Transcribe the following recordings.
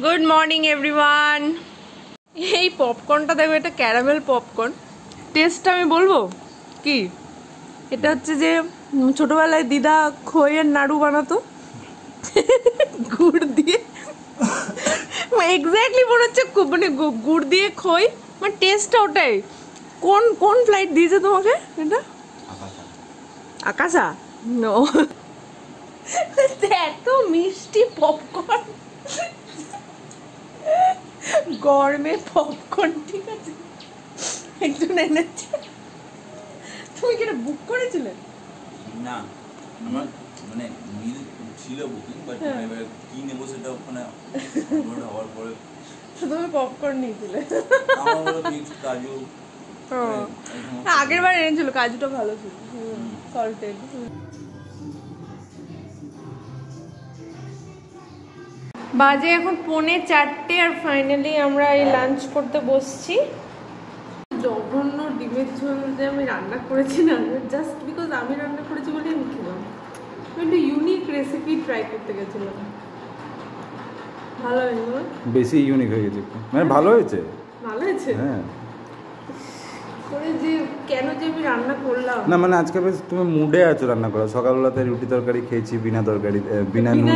Good morning everyone. এই পপকর্নটা দেখো, এটা ক্যারামেল পপকর্ন। টেস্টটা আমি বলবো কি, এটা হচ্ছে যে ছোটবেলায় দিদা খইয়ের নাড়ু বানাতো গুড় দিয়ে, এক্স্যাক্টলি মনে হচ্ছে মানে গুড় দিয়ে খই, মানে টেস্টটা ওটাই। কোন কোন ফ্লাইট দিয়েছে তোমাকে এটা? আকাশা। নো, এত মিষ্টি পপকর্ন, গরমে পপকর্ন, ঠিক আছে একজন এনেছে। তুমি কি বুক করেছিলে? না, আমার মানে মিল ছিল বুকিং, বাট এবার কি নেব সেটা ওখানে হওয়ার পরে তুমি পপকর্ন নিয়েছিলে। আমার হলো মিক্স কাজু। আগের বার এনেছিল, কাজুটা ভালো ছিল, সল্টেড। বাজে এখন 3:45 আর ফাইনালি আমরা এই লাঞ্চ করতে বসছি। জঘন্য ডিমের ঝোল যে আমি রান্না করেছি না, জাস্ট বিকজ আমি রান্না করেছি বলে আমি খেলাম। একটু ইউনিক রেসিপি ট্রাই করতে গেছিলাম। ভালো হয়েছে, বেশি ইউনিক হয়ে গেছে, মানে ভালো হয়েছে, ভালো হয়েছে। হ্যাঁ, করে যে কেন যে আমি রান্না করলাম না মানে আজকে বেশ তুমি মুডে আছো রান্না করা। সকালবেলাতে রুটি তরকারি খেয়েছি বিনা তরকারি, বিনা নুনে।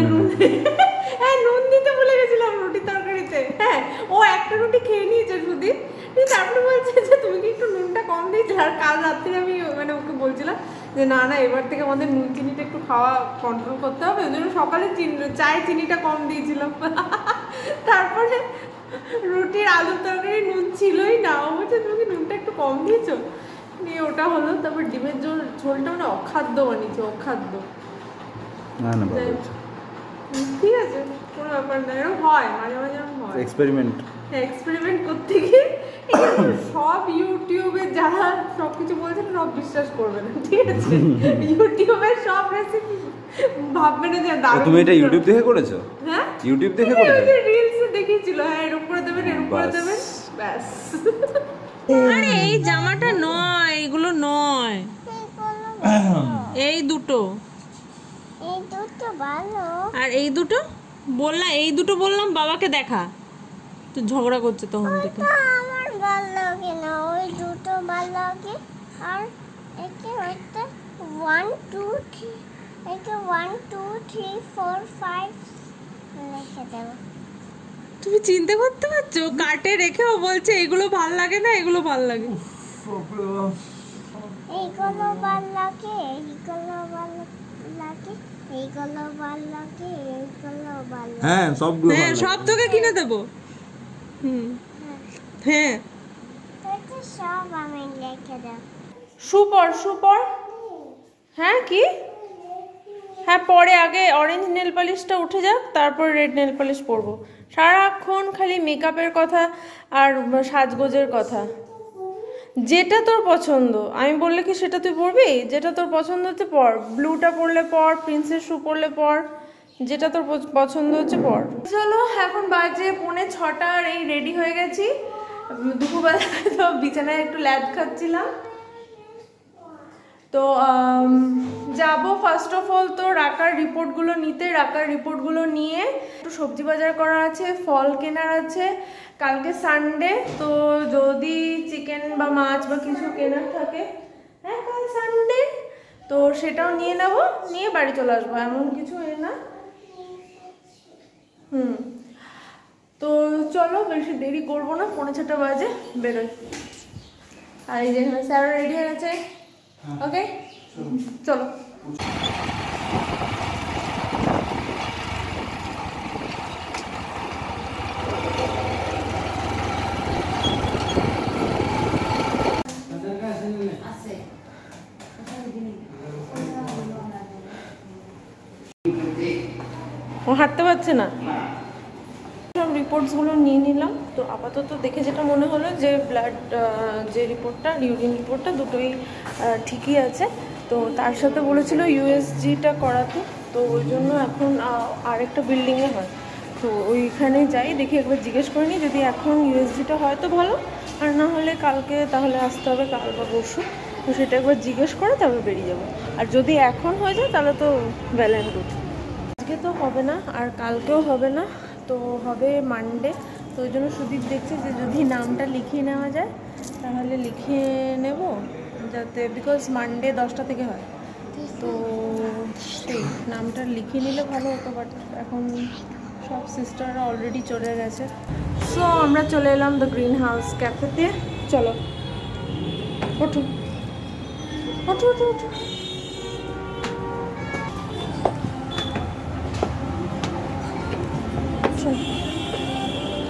হ্যাঁ, নুন দিতে ভুলে গেছিলাম রুটি তরকারিতে। হ্যাঁ, ও একটা রুটি খেয়ে নিয়েছে শুধু, তারপরে বলছে যে তুমি কি একটু নুনটা কম দিয়েছো। আর কাল রাত্রে আমি মানে ওকে বলছিলাম যে না না, এবার থেকে আমাদের নুন চিনিটা একটু খাওয়া কন্ট্রোল করতে হবে, ওই জন্য সকালে চায়ে চিনিটা কম দিয়েছিলাম। তারপরে রুটির আলুর তরকারি নুন ছিলই না, ও বলছে তুমি কি নুনটা একটু কম দিয়েছো, নিয়ে ওটা হলো। তারপর ডিমের ঝোলটা মানে অখাদ্য বানিয়েছে, অখাদ্য। না না বাবা, ঠিক আছে, কোনো ব্যাপার না, এরকম হয় মাঝে মাঝে, হয় এক্সপেরিমেন্ট। এক্সপেরিমেন্ট করতে গিয়ে সব ইউটিউবে যারা সব কিছু বলছে সব বিশ্বাস করবে না, ঠিক আছে? ইউটিউবের সব রেসিপি ভাববে না যে দারুণ। তুমি এটা ইউটিউব দেখে করেছো? হ্যাঁ, ইউটিউব দেখে করেছো? রিলস দেখিয়েছিল, হ্যাঁ এরকম করে দেবেন, এরকম করে দেবেন, ব্যাস। আরে এই জামাটা নয়, এগুলো নয়, এই দুটো ভালো। আর এই দুটো বললাম, এই দুটো বললাম বাবাকে দেখা, তো ঝগড়া করছে তখন থেকে। আমার ভালো লাগে না, ওই দুটো ভালো লাগে। আর একে হচ্ছে 1 2 3, একে 1 2 3 4 5 লিখে দেব। তুমি চিন্তা করতে পারছো, কাটে রেখেও বলছে এগুলো ভাল লাগে না, এগুলো ভাল লাগে। এইগুলো ভালো লাগে, এইগুলো ভালো লাগে, এইগুলো ভালো লাগে, এইগুলো ভালো লাগে। হ্যাঁ সবগুলো হ্যাঁ, সব তোকে কিনে দেবো। হ্যাঁ, তো সব আমি লিখে দেব। সুপর সুপর। হ্যাঁ কি? হ্যাঁ, পরে আগে অরেঞ্জ নেল পলিশটা উঠে যাক, তারপর রেড নেল পলিশ পরবো। সারাক্ষণ খালি মেকআপের কথা আর সাজগোজের কথা। যেটা তোর পছন্দ, আমি বললে কি সেটা তুই পরবি? যেটা তোর পছন্দ হচ্ছে পর, ব্লুটা পরলে পর, প্রিন্সেস শু পরলে পর, যেটা তোর পছন্দ হচ্ছে পর। চলো, এখন বাজে 5:45 আর এই রেডি হয়ে গেছি। দুপুরবেলা তো বিছানায় একটু ল্যাদ খাচ্ছিলাম। তো যাব ফার্স্ট অফ অল তো রাকার রিপোর্টগুলো নিতে। রাকার রিপোর্টগুলো নিয়ে একটু সবজি বাজার করা আছে, ফল কেনার আছে, কালকে সানডে, তো যদি চিকেন বা মাছ বা কিছু কেনার থাকে, হ্যাঁ কাল সানডে, তো সেটাও নিয়ে নেব, নিয়ে বাড়ি চলে আসবো, এমন কিছু না। তো চলো, বেশি দেরি করবো না, 5:45 বাজে, বেরোই। আর এই যে স্যার রেডি হয়ে গেছে, ওকে চলো। ও হাঁটতে পারছে না। সব রিপোর্টসগুলো নিয়ে নিলাম। তো আপাতত দেখে যেটা মনে হলো যে ব্লাড যে রিপোর্টটা, ইউরিন রিপোর্টটা দুটোই ঠিকই আছে। তো তার সাথে বলেছিল ইউএসজিটা করাতে, তো ওই জন্য এখন আরেকটা বিল্ডিংয়ে হয়, তো ওইখানে যাই, দেখি একবার জিজ্ঞেস করে নিই, যদি এখন ইউএসজিটা হয় তো ভালো, আর না হলে কালকে তাহলে আসতে হবে, কাল বা পরশু। তো সেটা একবার জিজ্ঞেস করে তারপর বেরিয়ে যাবো। আর যদি এখন হয়ে যায় তাহলে তো ওয়েল অ্যান্ড গুড। আজকে তো হবে না আর কালকেও হবে না, তো হবে মানডে। তো ওই জন্য সুদীপ দেখছে যে যদি নামটা লিখিয়ে নেওয়া যায় তাহলে লিখিয়ে নেব, যাতে বিকজ মানডে 10টা থেকে হয়। তো সেই নামটা লিখিয়ে নিলে ভালো হতো, বাট এখন সব সিস্টাররা অলরেডি চলে গেছে। সো আমরা চলে এলাম দ্য গ্রিন হাউস ক্যাফেতে। চলো ওঠো ওঠো ওঠো ওঠো।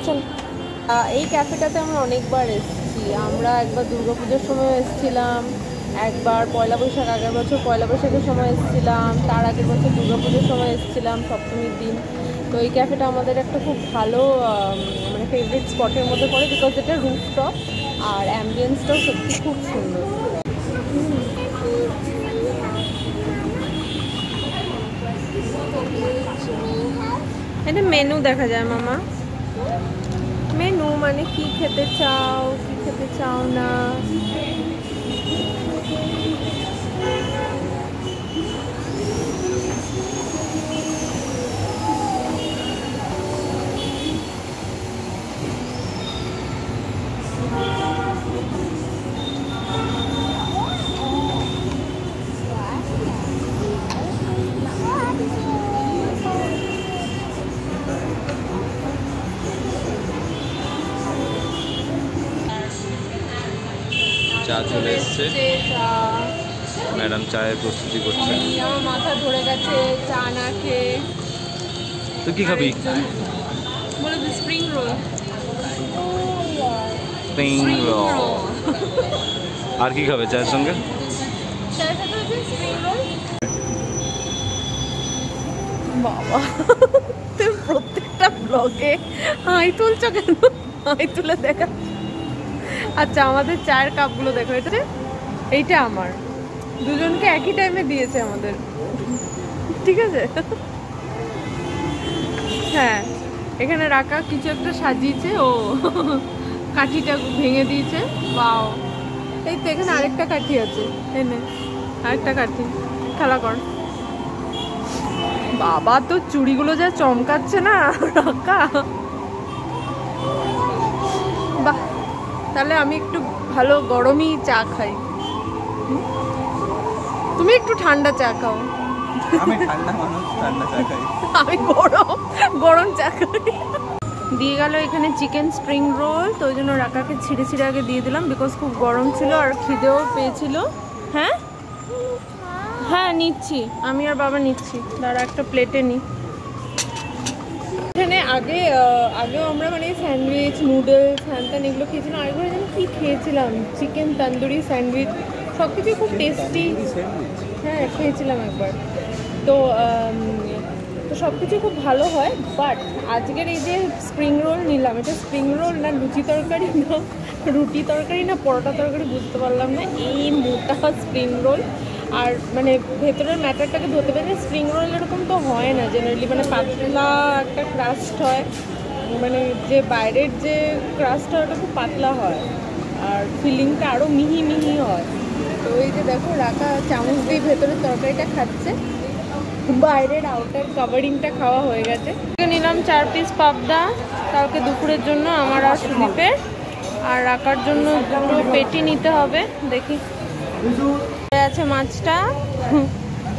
চল, এই ক্যাফেটাতে আমরা অনেকবার এসেছি। আমরা একবার দুর্গাপুজোর সময় এসেছিলাম, একবার পয়লা বৈশাখ, আগের বছর পয়লা বৈশাখের সময় এসেছিলাম, তার আগের বছর দুর্গাপুজোর সময় এসেছিলাম সপ্তমীর দিন। তো এই ক্যাফেটা আমাদের একটা খুব ভালো মানে ফেভারিট স্পটের মধ্যে পড়ে, বিকজ এটা রুফটপ আর অ্যাম্বিয়েন্সটাও সত্যি খুব সুন্দর। এটা মেনু দেখা যায় মামা। মেনু মানে কি খেতে চাও, কি খেতে চাও না। চা চলে এসছে, ম্যাডাম চায়ের প্রস্তুতি করছে। আমার মাথা ধরে গেছে চা না খেয়ে। তুই কি খাবি? বলে স্প্রিং রোল। Spring roll. আর কি খাবে চায়ের সঙ্গে? চায়ের সাথে হচ্ছে স্প্রিং রোল। বাবা তুমি প্রত্যেকটা ব্লগে হাই তুলছো কেন? হাই তুলে দেখা। আচ্ছা আমাদের চায়ের কাপগুলো দেখো, এইটা আমার, দুজনকে একই টাইমে দিয়েছে আমাদের, ঠিক আছে? হ্যাঁ, এখানে রাখা কিছু একটা সাজিয়েছে, ও কাঠিটা ভেঙে দিয়েছে। বাও, এই তো এখানে আরেকটা কাঠি আছে, এনে আরেকটা কাঠি, খেলা কর। বাবা তো চুড়িগুলো যা চমকাচ্ছে না রাখা। বাহ, তাহলে আমি একটু ভালো গরমই চা খাই, তুমি একটু ঠান্ডা চা খাও। আমি ঠান্ডা মানুষ, ঠান্ডা চা খাই। আমি গরম চা খাই। দিয়ে গেল এখানে চিকেন স্প্রিং রোল, তো ওই জন্য রাকাকে ছিঁড়ে ছিঁড়ে আগে দিয়ে দিলাম, বিকজ খুব গরম ছিল আর খিদেও পেয়েছিল। হ্যাঁ হ্যাঁ নিচ্ছি, আমি আর বাবা নিচ্ছি, দাঁড়া একটা প্লেটে নিই। এখানে আগেও আমরা মানে স্যান্ডউইচ, নুডলস, হ্যান ত্যান এগুলো খেয়েছিলাম। আরেকবার যেন কী খেয়েছিলাম, চিকেন তন্দুরি স্যান্ডউইচ, সব কিছুই খুব টেস্টি। হ্যাঁ খেয়েছিলাম একবার। তো সব কিছু খুব ভালো হয়, বাট আজকের এই যে স্প্রিং রোল নিলাম, এটা স্প্রিং রোল না লুচি তরকারি না রুটি তরকারি না পরোটা তরকারি বুঝতে পারলাম না। এই মোটা স্প্রিং রোল, আর মানে ভেতরের ম্যাটারটাকে ধরতে পারে। স্প্রিং রোল এরকম তো হয় না জেনারেলি, মানে পাতলা একটা ক্রাস্ট হয়, মানে যে বাইরের যে ক্রাস্ট হয় ওটা খুব পাতলা হয় আর ফিলিংটা আরও মিহি মিহি হয়। তো এই যে দেখো রাখা চামচ দিয়ে ভেতরের তরকারিটা খাচ্ছে, বাইরের আউটার কাভারিংটা খাওয়া হয়ে গেছে। নিলাম 4 পিস পাবদা কালকে দুপুরের জন্য আমার আর সুদীপের, আর রাখার জন্য দুটো পেটি নিতে হবে। দেখি আছে মাছটা,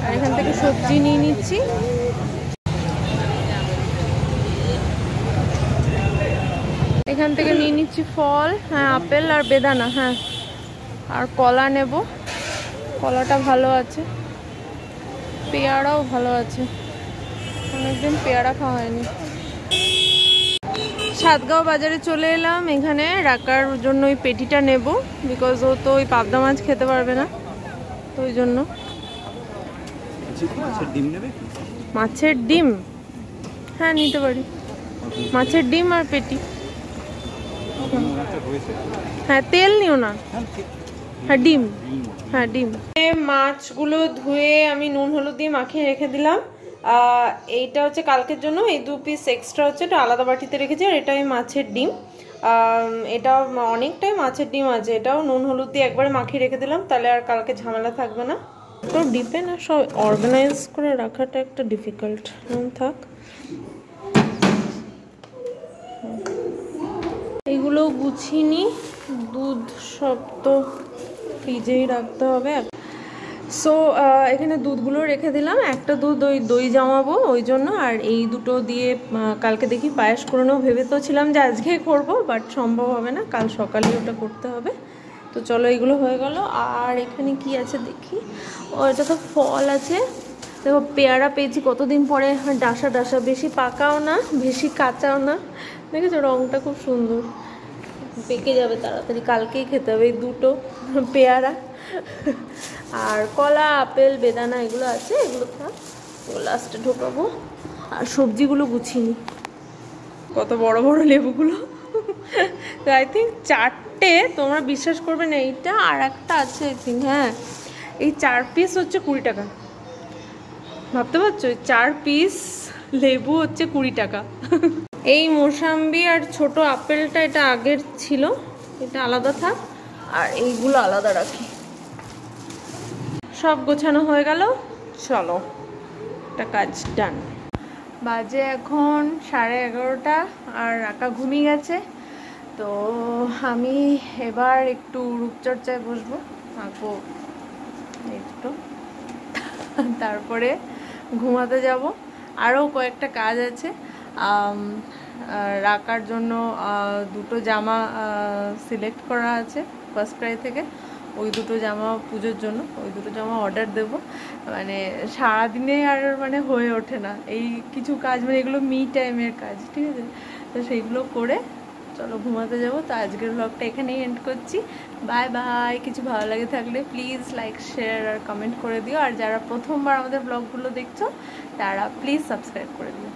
আর এখান থেকে সবজি নিয়ে নিচ্ছি। এখান থেকে নিয়ে নিচ্ছি ফল, হ্যাঁ আপেল আর বেদানা, হ্যাঁ আর কলা নেব, কলাটা ভালো আছে, পেয়ারাও ভালো আছে, অনেকদিন পেয়ারা খাওয়া হয়নি। সাতগাঁও বাজারে চলে এলাম, এখানে রাখার জন্য ওই পেটিটা নেব, বিকজ ও তো ওই পাবদা মাছ খেতে পারবে না, তো ওই জন্য। মাছের ডিম, হ্যাঁ নিতে পারি, মাছের ডিম আর পেটি। হ্যাঁ তেল নিও না, হ্যাঁ ডিম, হ্যাঁ ডিম। মাছগুলো ধুয়ে আমি নুন হলুদ দিয়ে মাখিয়ে রেখে দিলাম। এইটা হচ্ছে কালকের জন্য, এই 2 পিস এক্সট্রা হচ্ছে, এটা আলাদা বাটিতে রেখেছি। আর এটা মাছের ডিম, এটা অনেকটাই মাছের ডিম আছে, এটাও নুন হলুদ দিয়ে একবারে মাখিয়ে রেখে দিলাম, তাহলে আর কালকে ঝামেলা থাকবে না। তো ডিপে না সব অর্গানাইজ করে রাখাটা একটা ডিফিকাল্ট, থাক। দুধগুলো গুছিনি, দুধ সব তো ফ্রিজেই রাখতে হবে। সো এখানে দুধগুলো রেখে দিলাম, একটা দুধ ওই দই জমাবো ওই জন্য, আর এই দুটো দিয়ে কালকে দেখি পায়েস করে নেবো। ভেবে তো ছিলাম যে আজকে করবো, বাট সম্ভব হবে না, কাল সকালে ওটা করতে হবে। তো চলো এগুলো হয়ে গেল। আর এখানে কি আছে দেখি, ও এটা তো ফল আছে, দেখো পেয়ারা পেয়েছি কতদিন পরে, ডাসা ডাসা, বেশি পাকাও না বেশি কাঁচাও না, দেখেছো রঙটা খুব সুন্দর, পেকে যাবে তাড়াতাড়ি, কালকেই খেতে হবে এই দুটো পেয়ারা। আর কলা, আপেল, বেদানা এগুলো আছে, এগুলো থাক, লাস্টে ঢোকাবো। আর সবজিগুলো গুছিনি, কত বড় বড় লেবুগুলো, তো আই থিঙ্ক 4টে, তোমরা বিশ্বাস করবে না, এইটা আর একটা আছে আই থিঙ্ক, হ্যাঁ এই 4 পিস হচ্ছে 20 টাকা, ভাবতে পারছো 4 পিস লেবু হচ্ছে 20 টাকা। এই মোসাম্বি আর ছোট আপেলটা এটা আগের ছিল, এটা আলাদা থাক, আর এইগুলো আলাদা রাখি। সব গোছানো হয়ে গেল, চলো একটা কাজ ডান। বাজে এখন 11:30 আর রাকা ঘুমিয়ে গেছে। তো আমি এবার একটু রূপচর্চায় বসবো, আঁকবো একটু, তারপরে ঘুমাতে যাব। আরও কয়েকটা কাজ আছে, রাখার জন্য দুটো জামা সিলেক্ট করা আছে ফার্স্ট ক্রাই থেকে, ওই দুটো জামা পুজোর জন্য, ওই দুটো জামা অর্ডার দেব। মানে সারাদিনে আর মানে হয়ে ওঠে না এই কিছু কাজ, মানে এগুলো মি টাইমের কাজ, ঠিক আছে, তো সেইগুলো করে চলো ঘুমাতে যাব। তো আজকের ব্লগটা এখানেই এন্ড করছি, বাই বাই। কিছু ভালো লাগে থাকলে প্লিজ লাইক, শেয়ার আর কমেন্ট করে দিও, আর যারা প্রথমবার আমাদের ব্লগগুলো দেখছো তারা প্লিজ সাবস্ক্রাইব করে দিও।